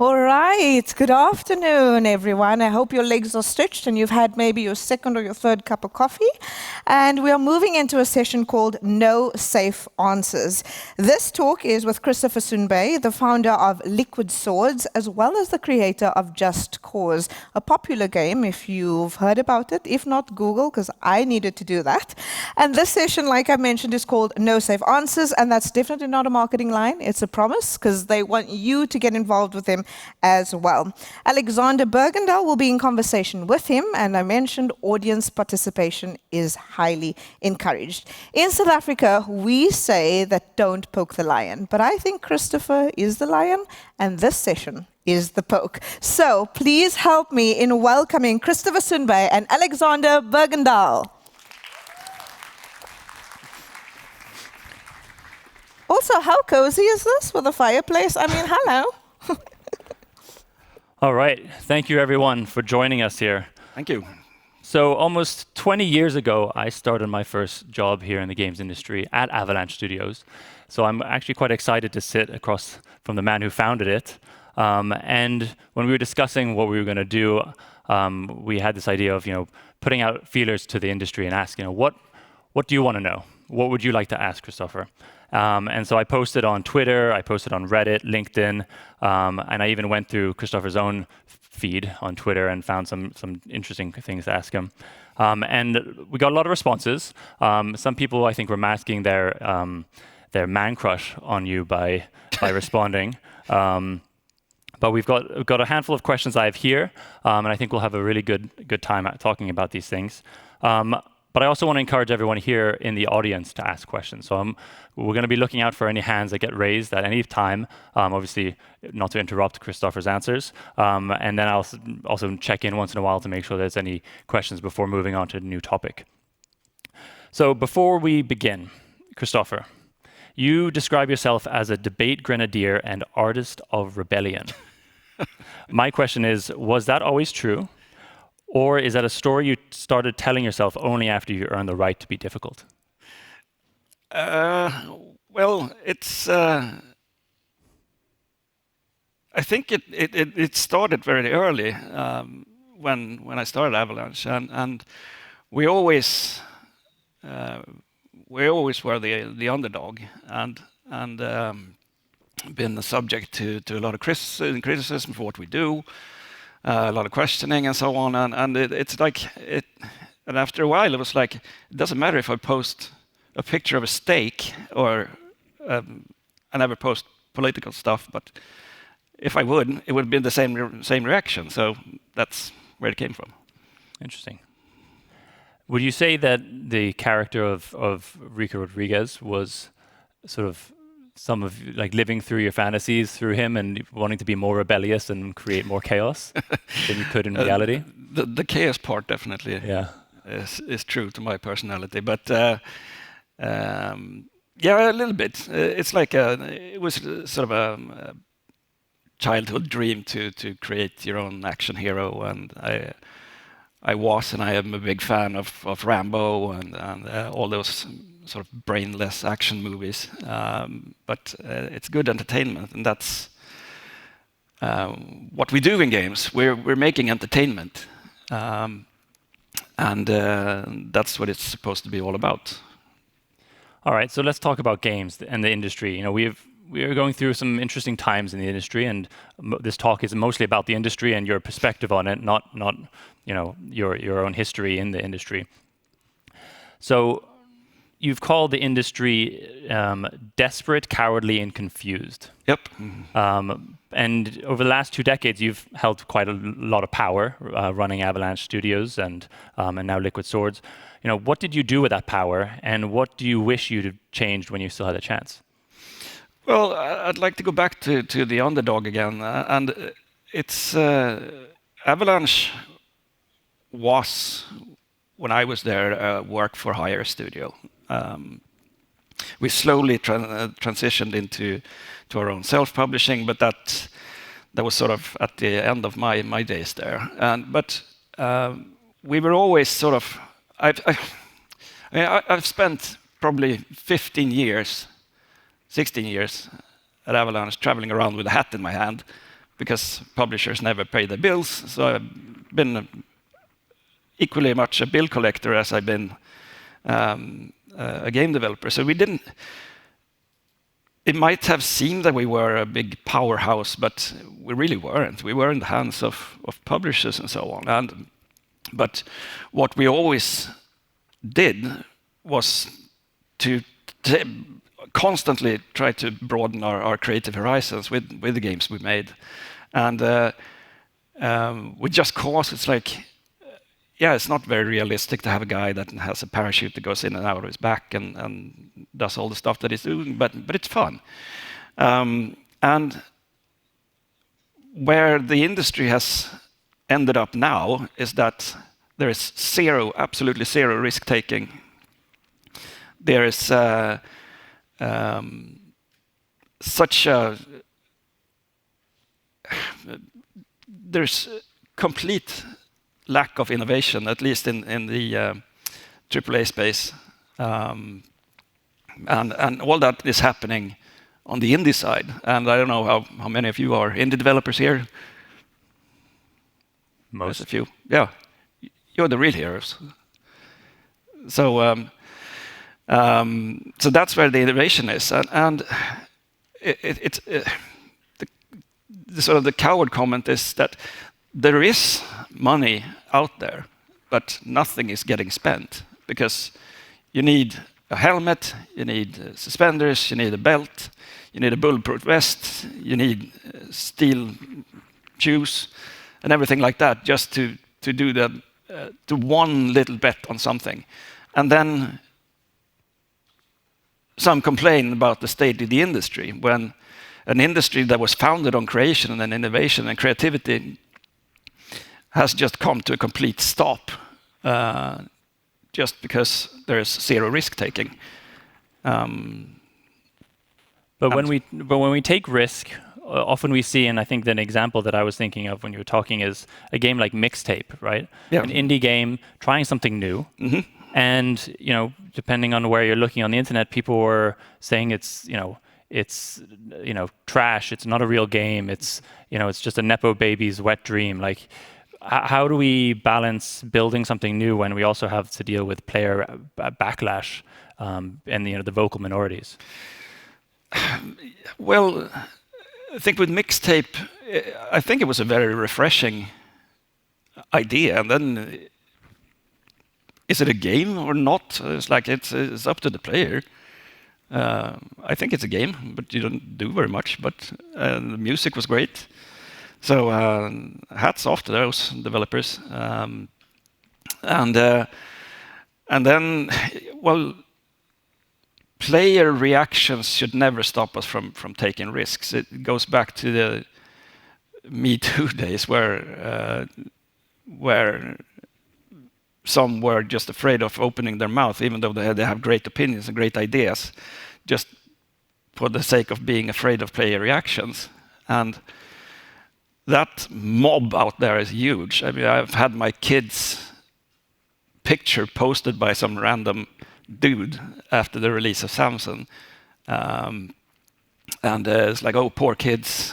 All right, good afternoon, everyone. I hope your legs are stretched and you've had maybe your second or your third cup of coffee. And we are moving into a session called No Safe Answers. This talk is with Christofer Sundberg, the founder of Liquid Swords, as well as the creator of Just Cause, a popular game if you've heard about it. If not, Google, because I needed to do that. And this session, like I mentioned, is called No Safe Answers, and that's definitely not a marketing line. It's a promise, because they want you to get involved with them as well. Alexander Bergendahl will be in conversation with him, and I mentioned audience participation is highly encouraged. In South Africa, we say that don't poke the lion, but I think Christofer is the lion, and this session is the poke. So please help me in welcoming Christofer Sundberg and Alexander Bergendahl. Also, how cozy is this with a fireplace? I mean, hello. All right. Thank you, everyone, for joining us here. Thank you. So almost 20 years ago, I started my first job here in the games industry at Avalanche Studios. So I'm actually quite excited to sit across from the man who founded it. And when we were discussing what we were going to do, we had this idea of, putting out feelers to the industry and asking, what do you want to know? What would you like to ask, Christofer? And so I posted on Twitter, I posted on Reddit, LinkedIn, and I even went through Christofer's own feed on Twitter and found some interesting things to ask him. And we got a lot of responses. Some people, I think, were masking their man crush on you by responding. But we've got a handful of questions I have here, and I think we'll have a really good time talking about these things. But I also want to encourage everyone here in the audience to ask questions. So we're going to be looking out for any hands that get raised at any time, obviously not to interrupt Christofer's answers. And then I'll also check in once in a while to make sure there's any questions before moving on to a new topic. So before we begin, Christofer, you describe yourself as a debate grenadier and artist of rebellion. My question is, was that always true? Or is that a story you started telling yourself only after you earned the right to be difficult? Well, it's. I think it started very early when I started Avalanche, and we always were the underdog, and been the subject to a lot of criticism for what we do. A lot of questioning and so on, and it's like it. And after a while, it was like it doesn't matter if I post a picture of a steak or I never post political stuff, but if I would, it would be the same reaction. So that's where it came from. Interesting. Would you say that the character of Rico Rodriguez was sort of some of like living through your fantasies through him and wanting to be more rebellious and create more chaos than you could in reality? The chaos part definitely is true to my personality, but yeah, a little bit. It's like it was sort of a childhood dream to create your own action hero, and I am a big fan of Rambo and all those sort of brainless action movies, but it's good entertainment, and that's what we do in games. We're making entertainment, and that's what it's supposed to be all about. All right, so let's talk about games and the industry. We are going through some interesting times in the industry, and this talk is mostly about the industry and your perspective on it, not your own history in the industry. So you've called the industry desperate, cowardly, and confused. Yep. And over the last 2 decades, you've held quite a lot of power running Avalanche Studios and now Liquid Swords. What did you do with that power, and what do you wish you'd have changed when you still had a chance? Well, I'd like to go back to the underdog again, and it's Avalanche was, when I was there, a work-for-hire studio. We slowly transitioned into our own self-publishing, but that was sort of at the end of my days there. But we were always sort of. I've spent probably 15 years, 16 years at Avalanche, traveling around with a hat in my hand, because publishers never pay their bills. So I've been equally much a bill collector as I've been a game developer. So we didn't. It might have seemed that we were a big powerhouse, but we really weren't. We were in the hands of publishers and so on. But what we always did was to constantly try to broaden our creative horizons with the games we made. And with Just Cause, it's like, it's not very realistic to have a guy that has a parachute that goes in and out of his back and does all the stuff that he's doing, but it's fun. And where the industry has ended up now is that there is absolutely zero risk-taking. There is there's complete lack of innovation, at least in the AAA space, and all that is happening on the indie side. And I don't know how many of you are indie developers here. Most. There's a few. Yeah, you're the real heroes. So so that's where the innovation is, and it's the sort of the coward comment is that there is money out there, but nothing is getting spent because you need a helmet, you need suspenders, you need a belt, you need a bulletproof vest, you need steel shoes, and everything like that, just to do to one little bet on something, and then some complain about the state of the industry when an industry that was founded on creation and innovation and creativity has just come to a complete stop just because there's zero risk-taking. But when we take risk, often we see, and I think the example that I was thinking of when you were talking is a game like Mixtape, right? Yeah. An indie game trying something new. Mm-hmm. And depending on where you're looking on the internet, people were saying it's trash. It's not a real game. It's just a nepo baby's wet dream. Like, how do we balance building something new when we also have to deal with player backlash and the vocal minorities? Well, I think with Mixtape, I think it was a very refreshing idea, and then. Is it a game or not? It's like it's up to the player. I think it's a game, but you don't do very much. But the music was great, so hats off to those developers. And then, well, player reactions should never stop us from taking risks. It goes back to the Me Too days where some were just afraid of opening their mouth, even though they have great opinions and great ideas, just for the sake of being afraid of player reactions. And that mob out there is huge. I mean, I've had my kid's picture posted by some random dude after the release of Samson. And it's like, oh, poor kids,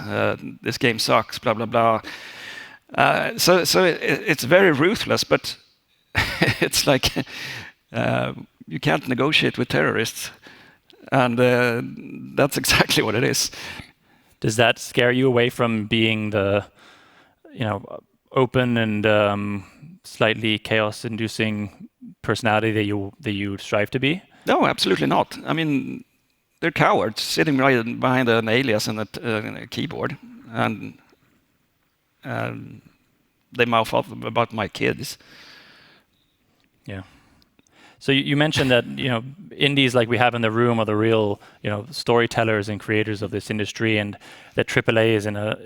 this game sucks, blah, blah, blah. So it's very ruthless, but it's like you can't negotiate with terrorists, and that's exactly what it is. Does that scare you away from being the, open and slightly chaos-inducing personality that you strive to be? No, absolutely not. I mean, they're cowards sitting right behind an alias and a keyboard, and they mouth off about my kids. Yeah. So you mentioned that indies like we have in the room are the real storytellers and creators of this industry, and that AAA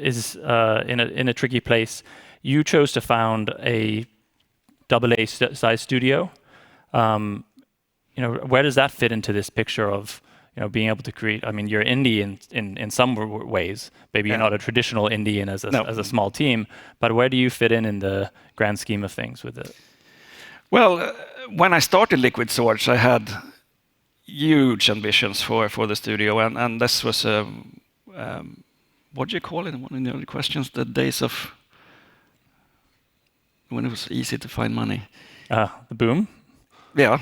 is in a tricky place. You chose to found a AA size studio. Where does that fit into this picture of being able to create? I mean, you're indie in some ways. Maybe you're not a traditional indie and as a small team, but where do you fit in the grand scheme of things with it? Well, when I started Liquid Swords, I had huge ambitions for the studio, and this was what do you call it? One of the other questions, the days of when it was easy to find money. The boom? Yeah.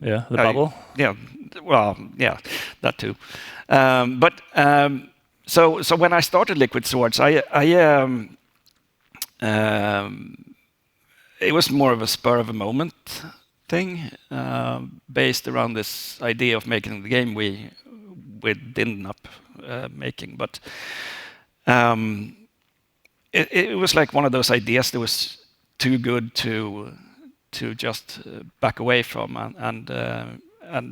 Yeah, the bubble? Yeah, well, yeah, that too. So when I started Liquid Swords, it was more of a spur of a moment thing, based around this idea of making the game we didn't up making. But it was like one of those ideas that was too good to just back away from, and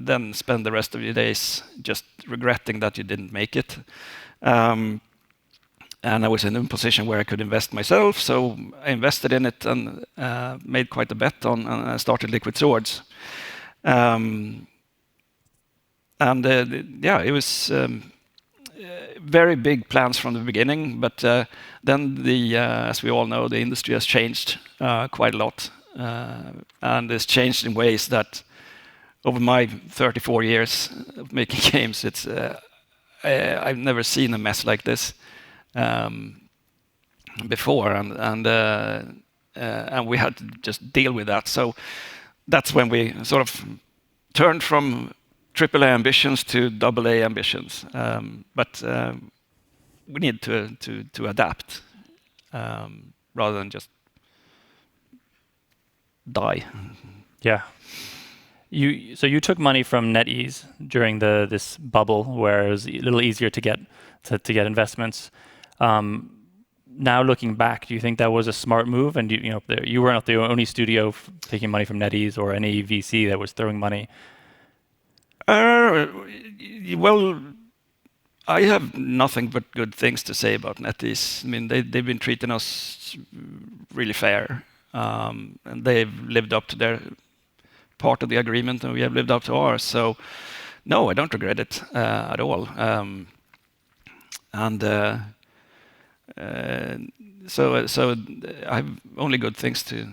then spend the rest of your days just regretting that you didn't make it. And I was in a position where I could invest myself, so I invested in it and made quite a bet on, and I started Liquid Swords. Yeah, it was very big plans from the beginning, but then as we all know, the industry has changed quite a lot, and it's changed in ways that over my 34 years of making games, I've never seen a mess like this before, and we had to just deal with that. So that's when we sort of turned from AAA ambitions to AA ambitions. But we need to adapt rather than just die. Yeah. So you took money from NetEase during this bubble where it was a little easier to get investments. Now looking back, do you think that was a smart move? And you were not the only studio taking money from NetEase or any VC that was throwing money. Well, I have nothing but good things to say about NetEase. I mean, they've been treating us really fair, and they've lived up to their part of the agreement, and we have lived up to ours. So, no, I don't regret it at all. So I have only good things to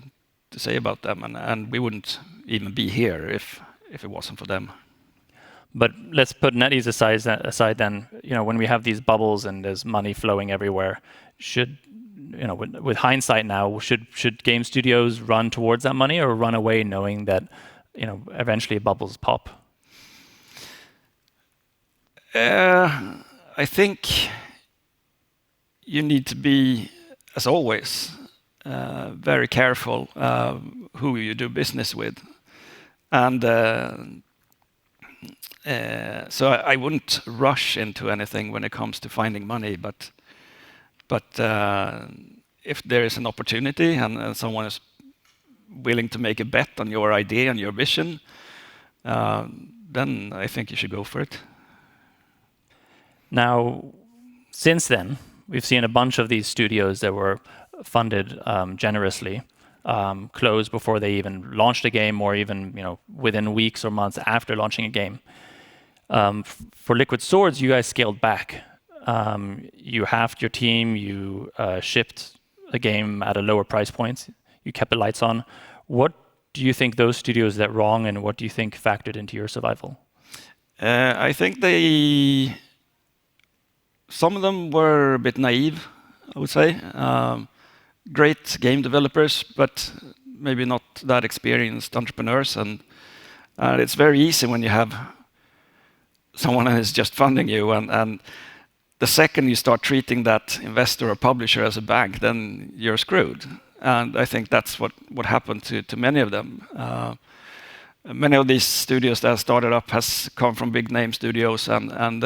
say about them, and we wouldn't even be here if it wasn't for them. But let's put NetEase aside then. When we have these bubbles and there's money flowing everywhere, with hindsight now, should game studios run towards that money or run away knowing that eventually bubbles pop? I think you need to be, as always, very careful who you do business with, and so I wouldn't rush into anything when it comes to finding money. But if there is an opportunity and someone is willing to make a bet on your idea and your vision, then I think you should go for it. Now, since then, we've seen a bunch of these studios that were funded generously close before they even launched a game, or even within weeks or months after launching a game. For Liquid Swords, you guys scaled back. You halved your team. You shipped a game at a lower price point. You kept the lights on. What do you think those studios did wrong, and what do you think factored into your survival? I think some of them were a bit naive, I would say. Great game developers, but maybe not that experienced entrepreneurs. And it's very easy when you have someone who is just funding you, and the second you start treating that investor or publisher as a bank, then you're screwed. And I think that's what happened to many of them. Many of these studios that started up has come from big name studios, and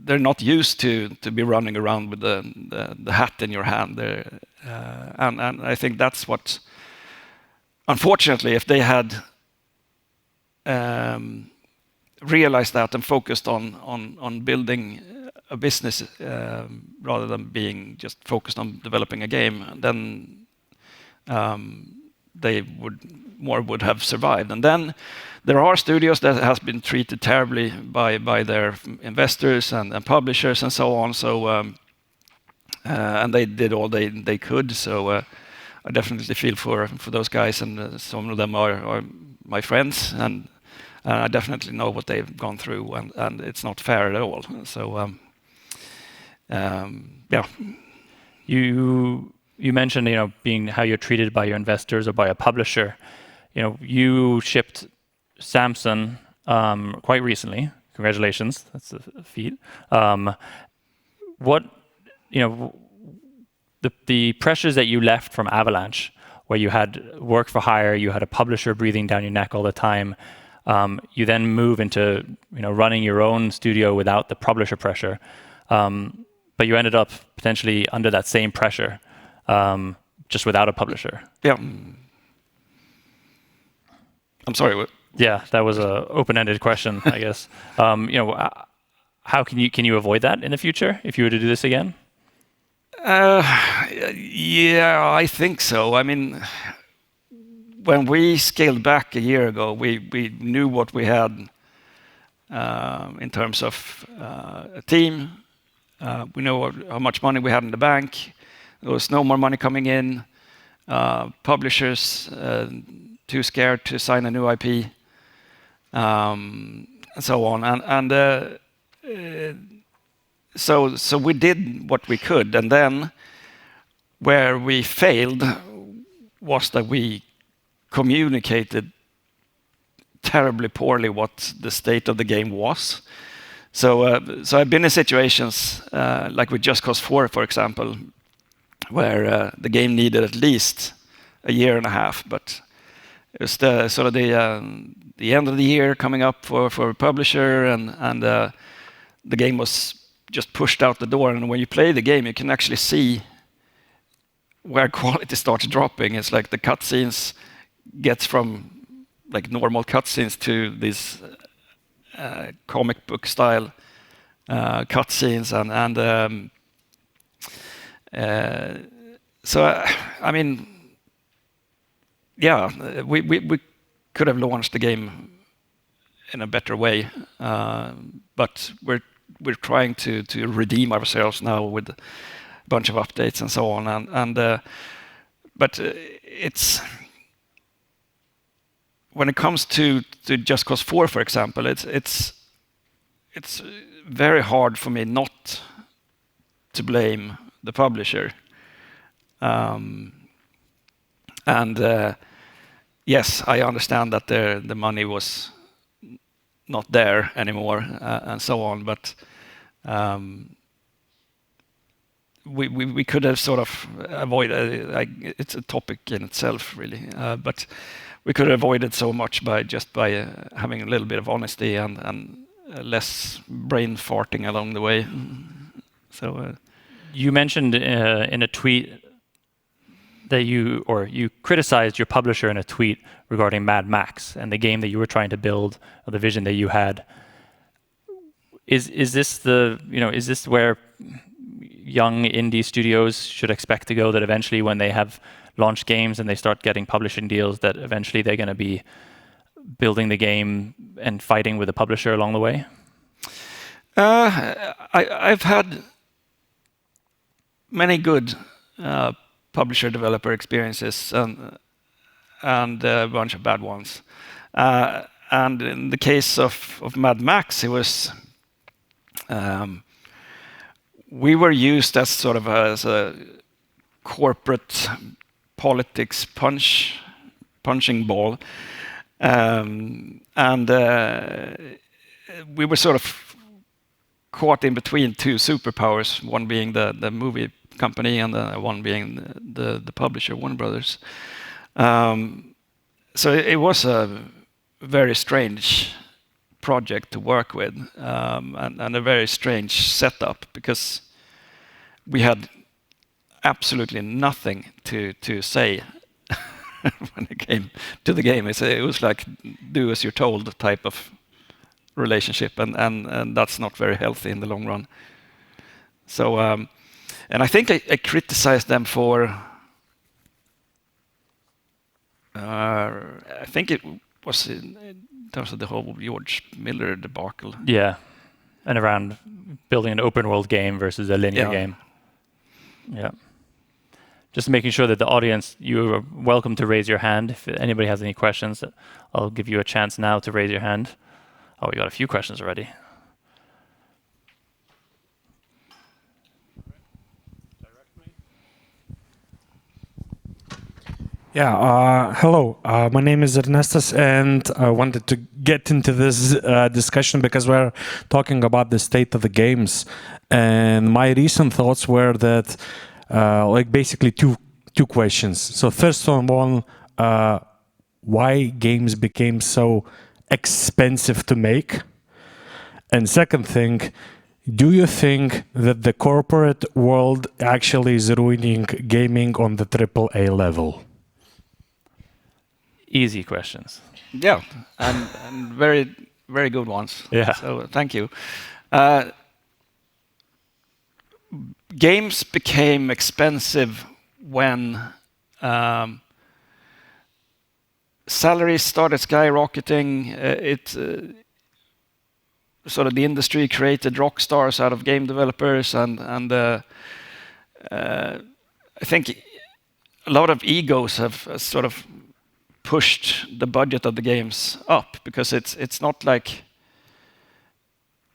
they're not used to be running around with the hat in your hand. And I think that's what, unfortunately, if they had realized that and focused on building a business rather than being just focused on developing a game, then they would have survived. And then there are studios that has been treated terribly by their investors and publishers and so on. So and they did all they could. So I definitely feel for those guys, and some of them are my friends, and I definitely know what they've gone through, and it's not fair at all. So, yeah. You mentioned, being how you're treated by your investors or by a publisher. You shipped Samson quite recently. Congratulations, that's a feat. What, the pressures that you left from Avalanche, where you had work for hire, you had a publisher breathing down your neck all the time. You then move into running your own studio without the publisher pressure, but you ended up potentially under that same pressure, just without a publisher. Yeah. I'm sorry. What? Yeah, that was a open-ended question, I guess. How can you avoid that in the future if you were to do this again? Yeah, I think so. I mean, when we scaled back a year ago, we knew what we had in terms of a team. We know how much money we had in the bank. There was no more money coming in. Publishers too scared to sign a new IP, and so on. So we did what we could, and then where we failed was that we communicated terribly poorly what the state of the game was. So I've been in situations like with Just Cause 4, for example, where the game needed at least a year and a half, but it was the sort of the end of the year coming up for a publisher, and the game was just pushed out the door. And when you play the game, you can actually see where quality starts dropping. It's like the cutscenes gets from like normal cutscenes to these comic book style cutscenes, and so I mean, yeah, we could have launched the game in a better way, but we're trying to redeem ourselves now with a bunch of updates and so on, but it's when it comes to Just Cause 4, for example, it's very hard for me not to blame the publisher. Yes, I understand that the money was not there anymore, and so on, but we could have sort of avoided. It's a topic in itself, really, but we could have avoided so much by having a little bit of honesty and less brain farting along the way. So you mentioned in a tweet that you criticized your publisher in a tweet regarding Mad Max and the game that you were trying to build, or the vision that you had. Is this where young indie studios should expect to go, that eventually when they have launched games and they start getting publishing deals, that eventually they're going to be building the game and fighting with the publisher along the way? I've had many good publisher developer experiences and a bunch of bad ones. And in the case of Mad Max, it was we were used as sort of as a corporate politics punching ball, and we were sort of caught in between two superpowers, one being the movie company and one being the publisher, Warner Brothers. So it was a very strange project to work with, and a very strange setup, because we had absolutely nothing to say when it came to the game. It was like do as you're told type of relationship, and that's not very healthy in the long run. So and I think I criticized them for I think it was in terms of the whole George Miller debacle. Yeah, and around building an open world game versus a linear game. Yeah. just making sure that the audience, you are welcome to raise your hand. If anybody has any questions, I'll give you a chance now to raise your hand. Oh, we got a few questions already. Yeah, hello. My name is Ernestus, and I wanted to get into this discussion because we're talking about the state of the games. And my recent thoughts were that, like, basically two questions. So first one, why games became so expensive to make? And second thing, do you think that the corporate world actually is ruining gaming on the AAA level? Easy questions. Yeah, and very, very good ones. Yeah. So thank you. Games became expensive when salaries started skyrocketing. Sort of the industry created rock stars out of game developers, and I think a lot of egos have sort of pushed the budget of the games up, because it's not like,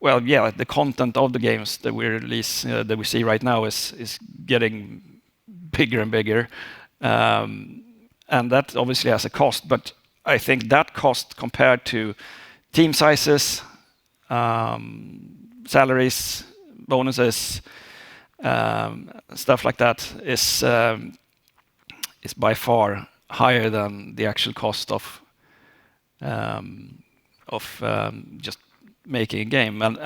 well, yeah, the content of the games that we release, that we see right now is getting bigger and bigger, and that obviously has a cost. But I think that cost compared to team sizes, salaries, bonuses, stuff like that is by far higher than the actual cost of just making a game. And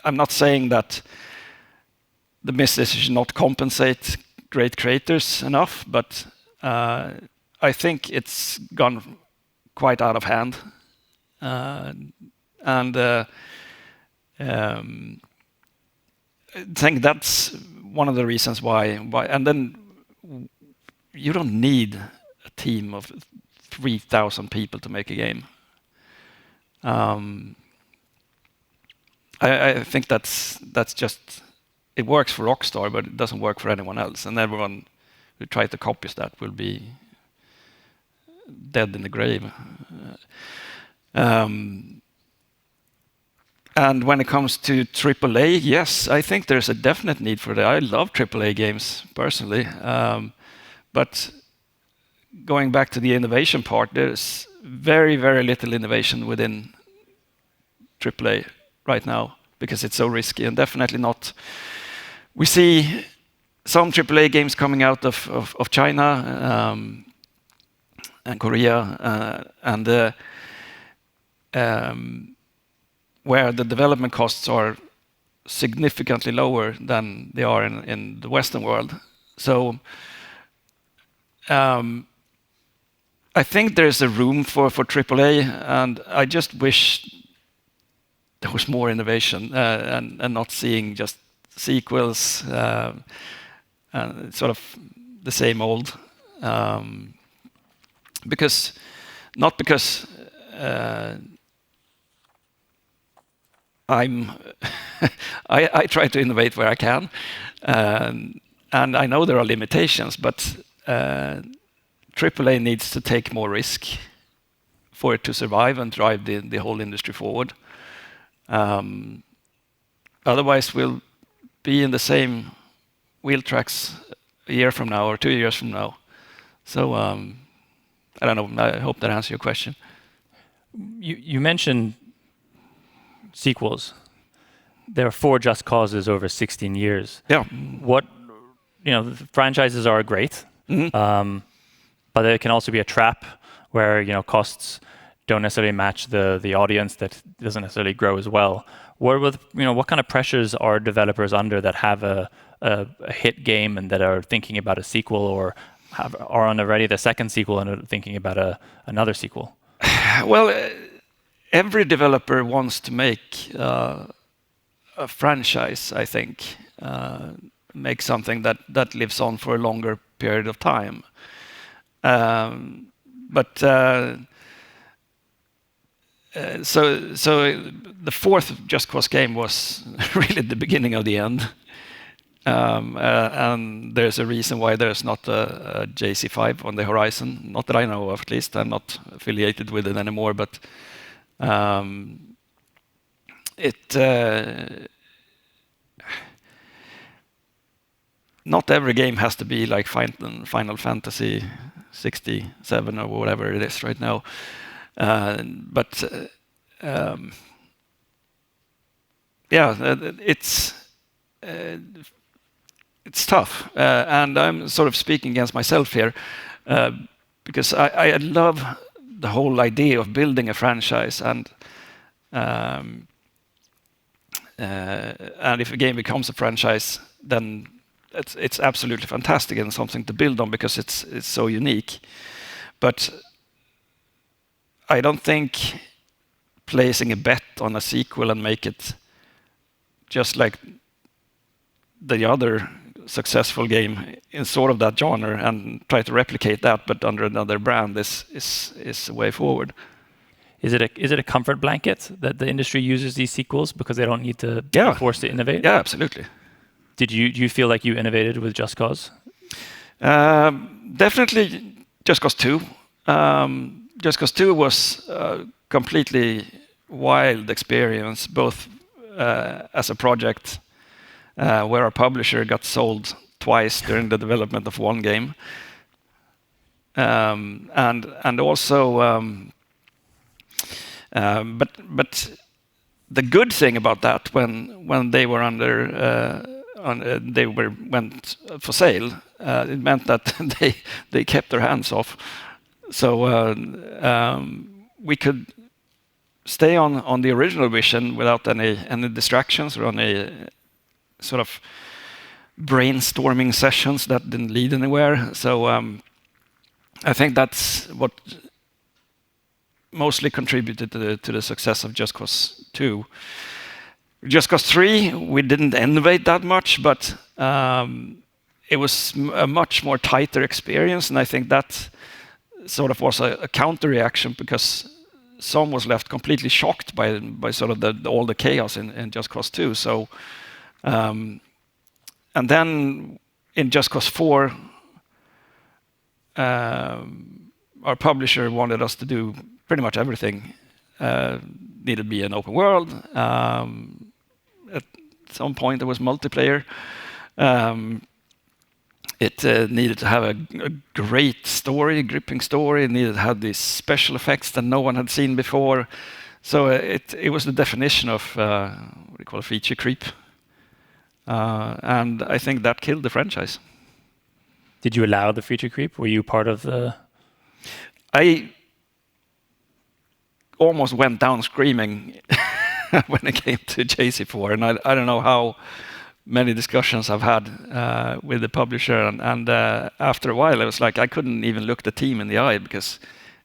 I'm not saying that the business should not compensate great creators enough, but I think it's gone quite out of hand. I think that's one of the reasons why. And then you don't need a team of 3,000 people to make a game. I think that's just, it works for Rockstar, but it doesn't work for anyone else. And everyone who tries to copy that will be dead in the grave. And when it comes to AAA, yes, I think there's a definite need for that. I love AAA games personally. But going back to the innovation part, there's very, very little innovation within AAA right now, because it's so risky, and definitely not. We see some AAA games coming out of China and Korea, and where the development costs are significantly lower than they are in the Western world. So I think there's a room for AAA, and I just wish there was more innovation, and not seeing just sequels and sort of the same old. Because I try to innovate where I can, and I know there are limitations, but AAA needs to take more risk for it to survive and drive the whole industry forward. Otherwise, we'll be in the same wheel tracks a year from now or 2 years from now. So I don't know. I hope that answers your question. You mentioned sequels. There are 4 Just Causes over 16 years. Yeah. The franchises are great, but it can also be a trap where costs don't necessarily match the audience, that doesn't necessarily grow as well. What kind of pressures are developers under that have a hit game and that are thinking about a sequel, or are on already the second sequel and are thinking about another sequel? Well, every developer wants to make a franchise, I think, make something that lives on for a longer period of time. So the 4th Just Cause game was really the beginning of the end. And there's a reason why there's not a JC5 on the horizon. Not that I know of, at least. I'm not affiliated with it anymore, but not every game has to be like Final Fantasy 67 or whatever it is right now. But it's tough, and I'm sort of speaking against myself here, because I love the whole idea of building a franchise, and if a game becomes a franchise, then it's absolutely fantastic and something to build on because it's so unique. But I don't think placing a bet on a sequel and make it just like the other successful game in sort of that genre and try to replicate that but under another brand is the way forward. Is it a comfort blanket that the industry uses these sequels because they don't need to be forced to innovate? Yeah, absolutely. Do you feel like you innovated with Just Cause? Definitely Just Cause 2. Just Cause 2 was a completely wild experience, both as a project where our publisher got sold twice during the development of one game, and also, but the good thing about that when they were went for sale, it meant that they kept their hands off, so we could stay on the original vision without any distractions or any sort of brainstorming sessions that didn't lead anywhere. So I think that's what mostly contributed to the success of Just Cause 2. Just Cause 3, we didn't innovate that much, but it was a much more tighter experience, and I think that sort of was a counter reaction because some was left completely shocked by sort of all the chaos in Just Cause 2. So, and then in Just Cause 4, our publisher wanted us to do pretty much everything. Needed to be an open world. At some point, there was multiplayer. It needed to have a great story, a gripping story. It needed to have these special effects that no one had seen before. So it was the definition of what we call a feature creep. And I think that killed the franchise. Did you allow the feature creep? Were you part of the... I almost went down screaming when it came to JC4, and I don't know how many discussions I've had with the publisher, and after a while, it was like I couldn't even look the team in the eye because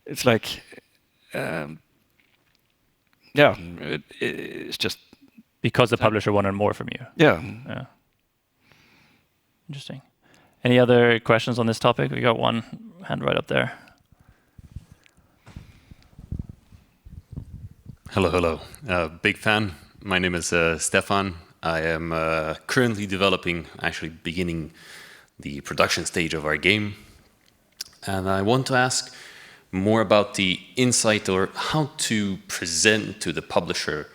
it's like, it's just because the publisher wanted more from you. Yeah. Interesting. Any other questions on this topic? We got one hand right up there. Hello. Big fan. My name is Stefan. I am currently developing, actually beginning the production stage of our game. And I want to ask more about the insight or how to present to the publisher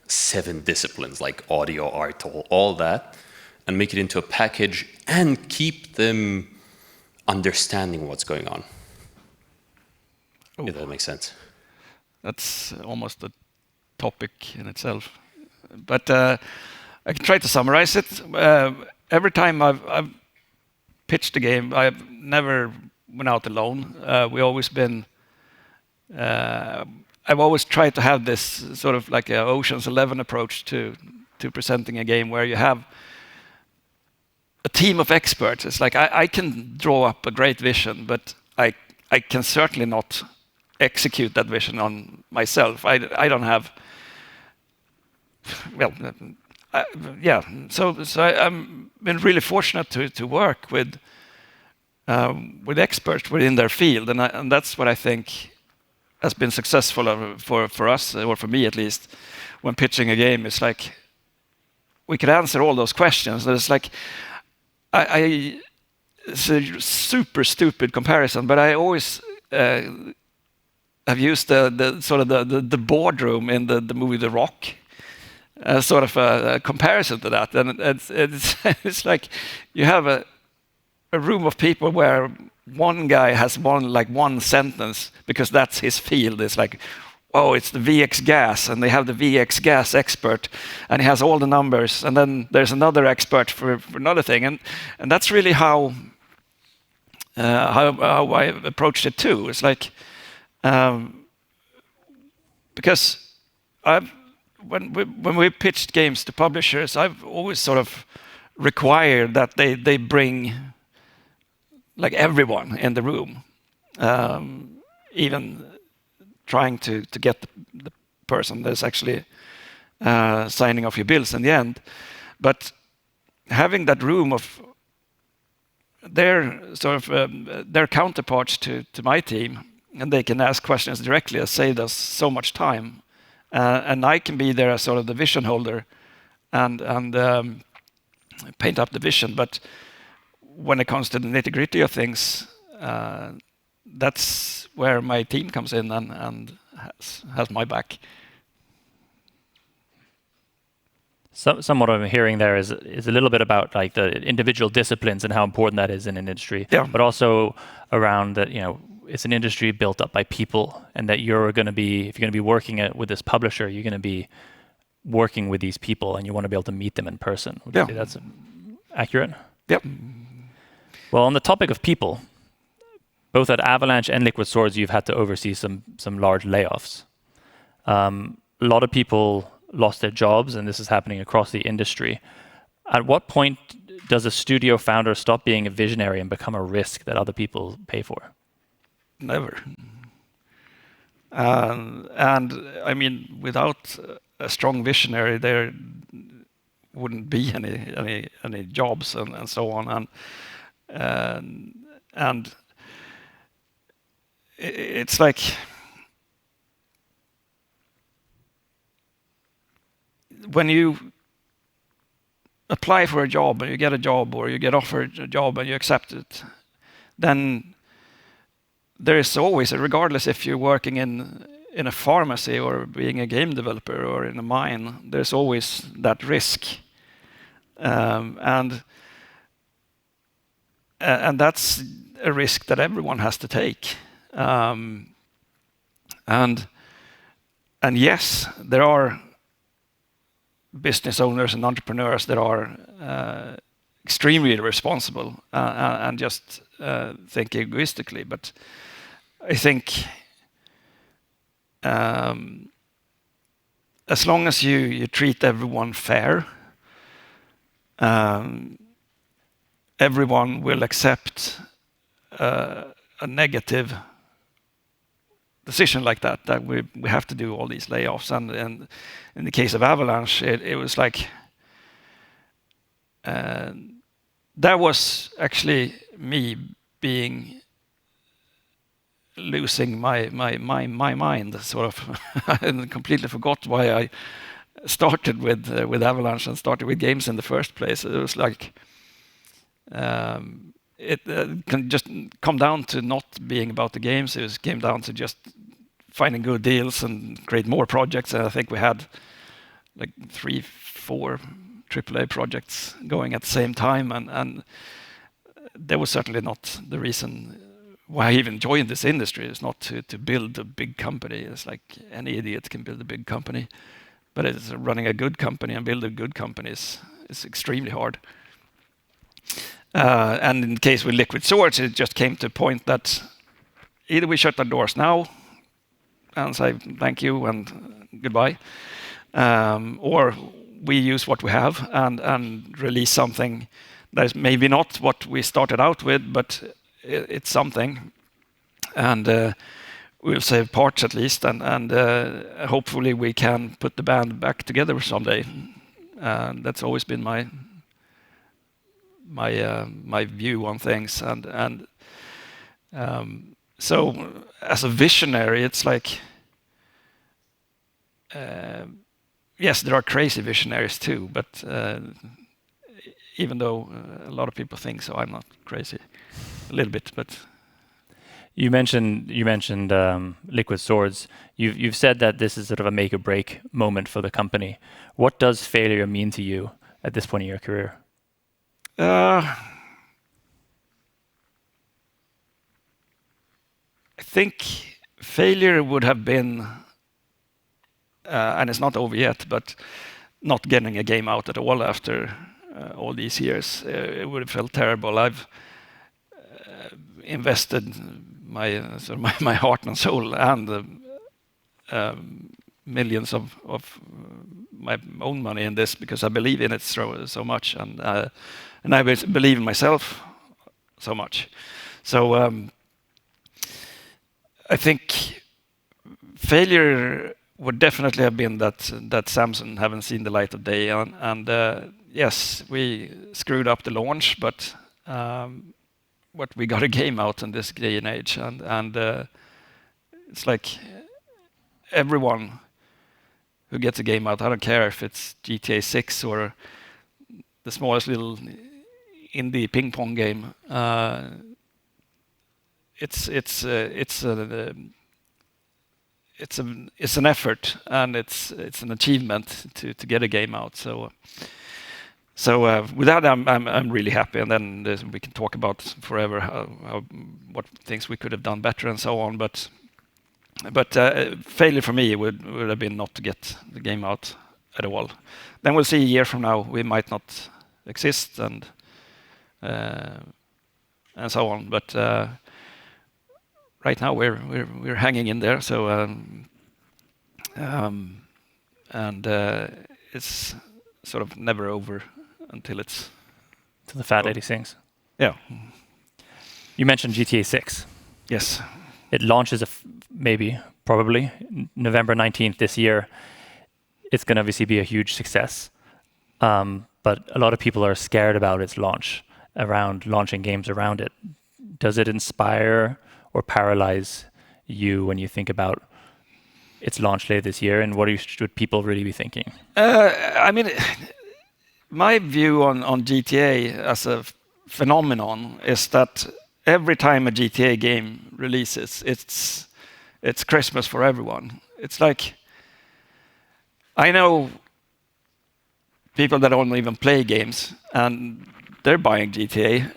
7 disciplines like audio, art, all that, and make it into a package and keep them understanding what's going on. If that makes sense. That's almost a topic in itself. But I can try to summarize it. Every time I've pitched a game, I've never went out alone. I've always tried to have this sort of like a Ocean's 11 approach to presenting a game where you have a team of experts. It's like I can draw up a great vision, but I can certainly not execute that vision on myself. I don't have. Well, So I've been really fortunate to work with experts within their field, and that's what I think has been successful for us, or for me at least, when pitching a game. It's like we could answer all those questions. And it's like it's a super stupid comparison, but I always have used the boardroom in the movie The Rock as sort of a comparison to that. And it's like you have a room of people where one guy has one sentence because that's his field. It's like, oh, it's the VX gas, and they have the VX gas expert, and he has all the numbers. And then there's another expert for another thing, and that's really how I approached it too. It's like because when we pitched games to publishers, I've always sort of required that they bring like everyone in the room, even trying to get the person that's actually signing off your bills in the end. But having that room of their their counterparts to my team, and they can ask questions directly, has saved us so much time. And I can be there as sort of the vision holder and paint up the vision. But when it comes to the nitty-gritty of things, that's where my team comes in and has my back. Some what I'm hearing there is a little bit about like the individual disciplines and how important that is in an industry, but also around that, it's an industry built up by people, and that if you're going to be working with this publisher, you're going to be working with these people, and you want to be able to meet them in person. Would you say that's accurate? Yep. Well, on the topic of people, both at Avalanche and Liquid Swords, you've had to oversee some large layoffs. A lot of people lost their jobs, and this is happening across the industry. At what point does a studio founder stop being a visionary and become a risk that other people pay for? Never. And I mean, without a strong visionary, there wouldn't be any jobs and so on. And it's like when you apply for a job and you get a job, or you get offered a job and you accept it, then there is always, regardless if you're working in a pharmacy or being a game developer or in a mine, there's always that risk, and that's a risk that everyone has to take. And yes, there are business owners and entrepreneurs that are extremely irresponsible and just think egoistically. But I think as long as you treat everyone fair, everyone will accept a negative decision like that we have to do all these layoffs. And in the case of Avalanche, it was like that was actually me losing my mind, sort of. I completely forgot why I started with Avalanche and started with games in the first place. It was like it can just come down to not being about the games. It came down to just finding good deals and create more projects. And I think we had like 3-4 AAA projects going at the same time, and that was certainly not the reason why I even joined this industry. It's not to build a big company. It's like any idiot can build a big company, but it's running a good company and building good companies is extremely hard. And in the case with Liquid Swords, it just came to a point that either we shut our doors now and say thank you and goodbye, or we use what we have and release something that is maybe not what we started out with, but it's something, and we'll save parts at least, and hopefully we can put the band back together someday. That's always been my view on things, and so as a visionary, it's like yes, there are crazy visionaries too, but even though a lot of people think so. I'm not crazy, a little bit, but. You mentioned Liquid Swords. You've said that this is sort of a make or break moment for the company. What does failure mean to you at this point in your career? I think failure would have been, and it's not over yet, but not getting a game out at all after all these years. It would have felt terrible. I've invested my heart and soul and millions of my own money in this because I believe in it so much, and I believe in myself so much. So I think failure would definitely have been that Samson haven't seen the light of day, and yes, we screwed up the launch, but we got a game out in this day and age, and it's like everyone who gets a game out, I don't care if it's GTA 6 or the smallest little indie ping pong game. It's an effort, and it's an achievement to get a game out. So with that, I'm really happy, and then we can talk about forever what things we could have done better and so on. But failure for me would have been not to get the game out at all. Then we'll see a year from now we might not exist and so on. But right now we're hanging in there. So and it's sort of never over until it's to the fat lady sings. Yeah. You mentioned GTA 6. Yes. It launches probably November 19th this year. It's going to obviously be a huge success, but a lot of people are scared about its launch, around launching games around it. Does it inspire or paralyze you when you think about its launch later this year, and what should people really be thinking? I mean, my view on GTA as a phenomenon is that every time a GTA game releases, it's Christmas for everyone. It's like, I know people that don't even play games, and they're buying GTA.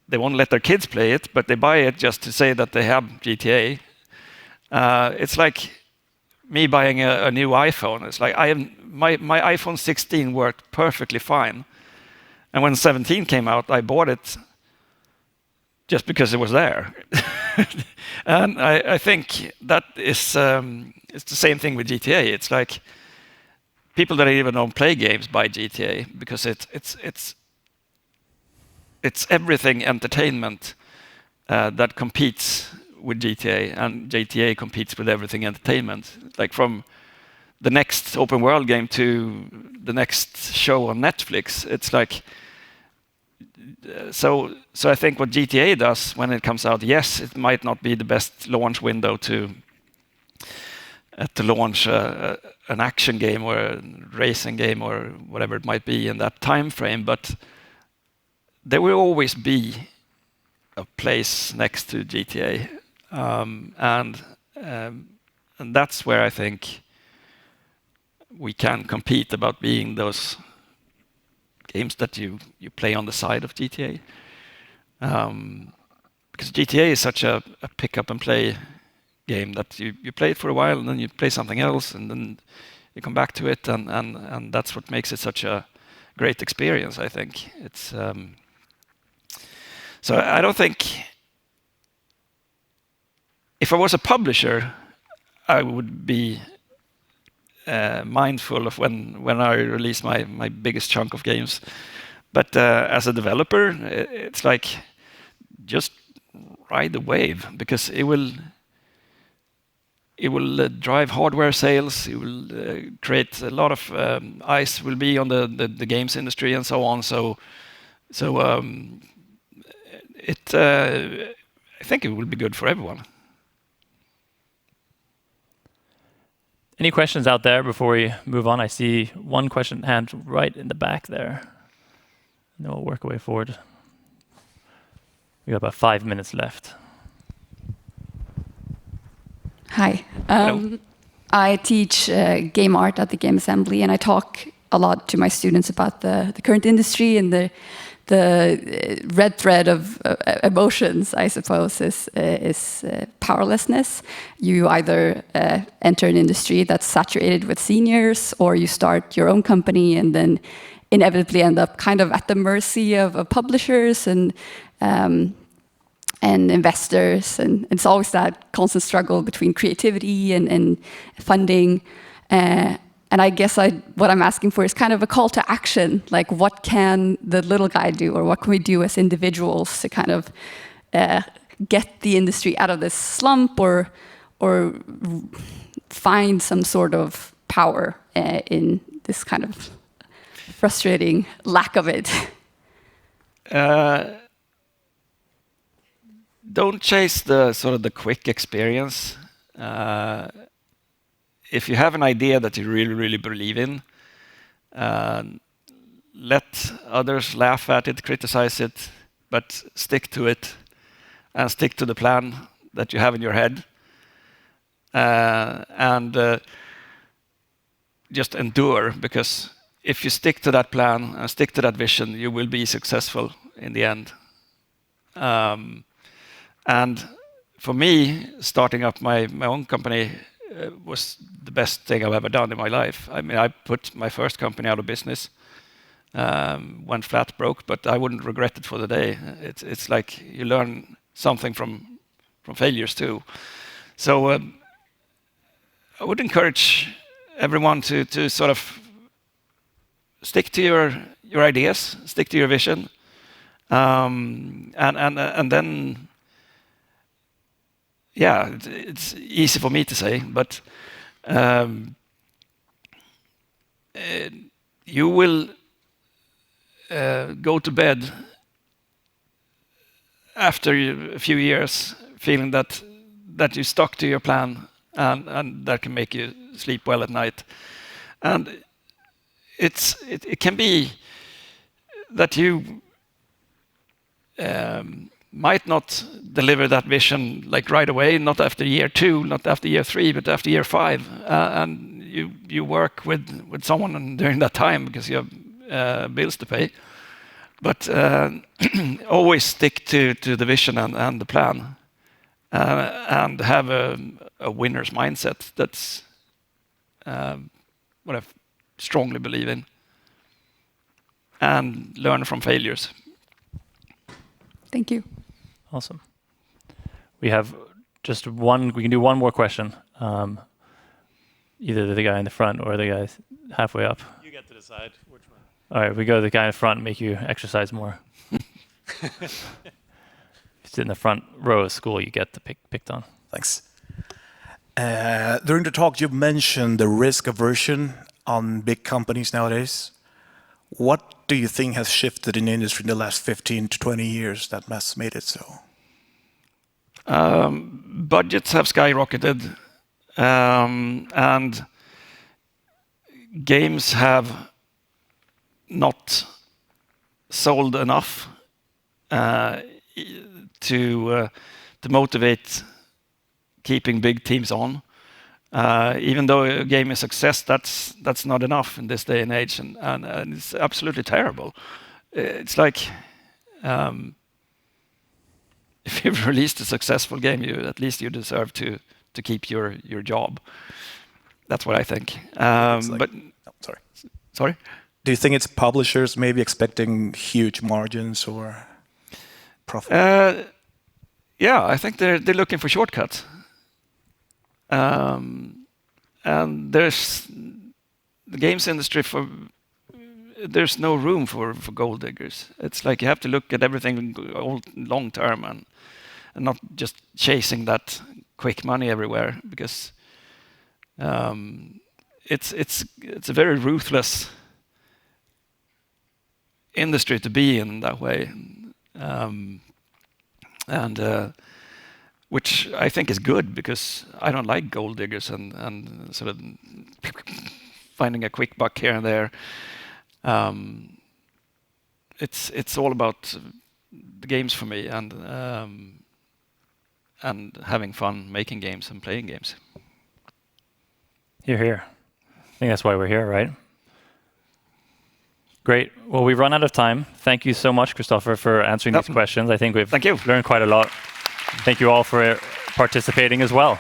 They won't let their kids play it, but they buy it just to say that they have GTA. It's like me buying a new iPhone. It's like my iPhone 16 worked perfectly fine, and when 17 came out, I bought it just because it was there. And I think that is it's the same thing with GTA. It's like people that even don't play games buy GTA because it's everything entertainment that competes with GTA, and GTA competes with everything entertainment. Like from the next open world game to the next show on Netflix. It's like so I think what GTA does when it comes out, yes, it might not be the best launch window to launch an action game or a racing game or whatever it might be in that time frame, but there will always be a place next to GTA, and that's where I think we can compete about being those games that you play on the side of GTA, because GTA is such a pick up and play game that you play it for a while and then you play something else and then you come back to it, and that's what makes it such a great experience. I think it's so I don't think if I was a publisher I would be mindful of when I release my biggest chunk of games, but as a developer it's like just ride the wave, because it will drive hardware sales. It will create a lot of eyes will be on the games industry and so on. So I think it will be good for everyone. Any questions out there before we move on? I see one question hand right in the back there. then we'll work our way forward. We got about 5 minutes left. Hi. I teach game art at the Game Assembly, and I talk a lot to my students about the current industry, and the red thread of emotions, I suppose, is powerlessness. You either enter an industry that's saturated with seniors, or you start your own company and then inevitably end up kind of at the mercy of publishers and investors, and it's always that constant struggle between creativity and funding. And I guess what I'm asking for is kind of a call to action. Like, what can the little guy do, or what can we do as individuals to kind of get the industry out of this slump, or find some sort of power in this kind of frustrating lack of it? Don't chase the sort of the quick experience. If you have an idea that you really, really believe in, let others laugh at it, criticize it, but stick to it and stick to the plan that you have in your head. And just endure, because if you stick to that plan and stick to that vision, you will be successful in the end. And for me, starting up my own company was the best thing I've ever done in my life. I mean, I put my first company out of business, went flat broke, but I wouldn't regret it for the day. It's like you learn something from failures too. So I would encourage everyone to sort of stick to your ideas, stick to your vision, and then. Yeah, it's easy for me to say, but you will go to bed after a few years feeling that you stuck to your plan, and that can make you sleep well at night. And it can be that you might not deliver that vision like right away, not after year 2, not after year 3, but after year 5. And you work with someone during that time because you have bills to pay. But always stick to the vision and the plan, and have a winner's mindset. That's what I strongly believe in. And learn from failures. Thank you. Awesome. We have just one. We can do one more question. Either the guy in the front or the guy halfway up. You get to decide which one. All right, we go to the guy in front and make you exercise more. If you sit in the front row of school, you get picked on. Thanks. During the talk, you mentioned the risk aversion on big companies nowadays. What do you think has shifted in the industry in the last 15 to 20 years that has made it so? Budgets have skyrocketed, and games have not sold enough to motivate keeping big teams on. Even though a game is a success, that's not enough in this day and age, and it's absolutely terrible. It's like if you've released a successful game, at least you deserve to keep your job. That's what I think. Sorry. Do you think it's publishers maybe expecting huge margins or profit? Yeah, I think they're looking for shortcuts. And there's the games industry there's no room for gold diggers. It's like you have to look at everything long term and not just chasing that quick money everywhere, because it's a very ruthless industry to be in that way, and which I think is good, because I don't like gold diggers and sort of finding a quick buck here and there. it's all about the games for me, and having fun making games and playing games. Hear, hear. I think that's why we're here, right? Great. Well, we've run out of time. Thank you so much, Christofer, for answering these questions. I think we've learned quite a lot. Thank you all for participating as well.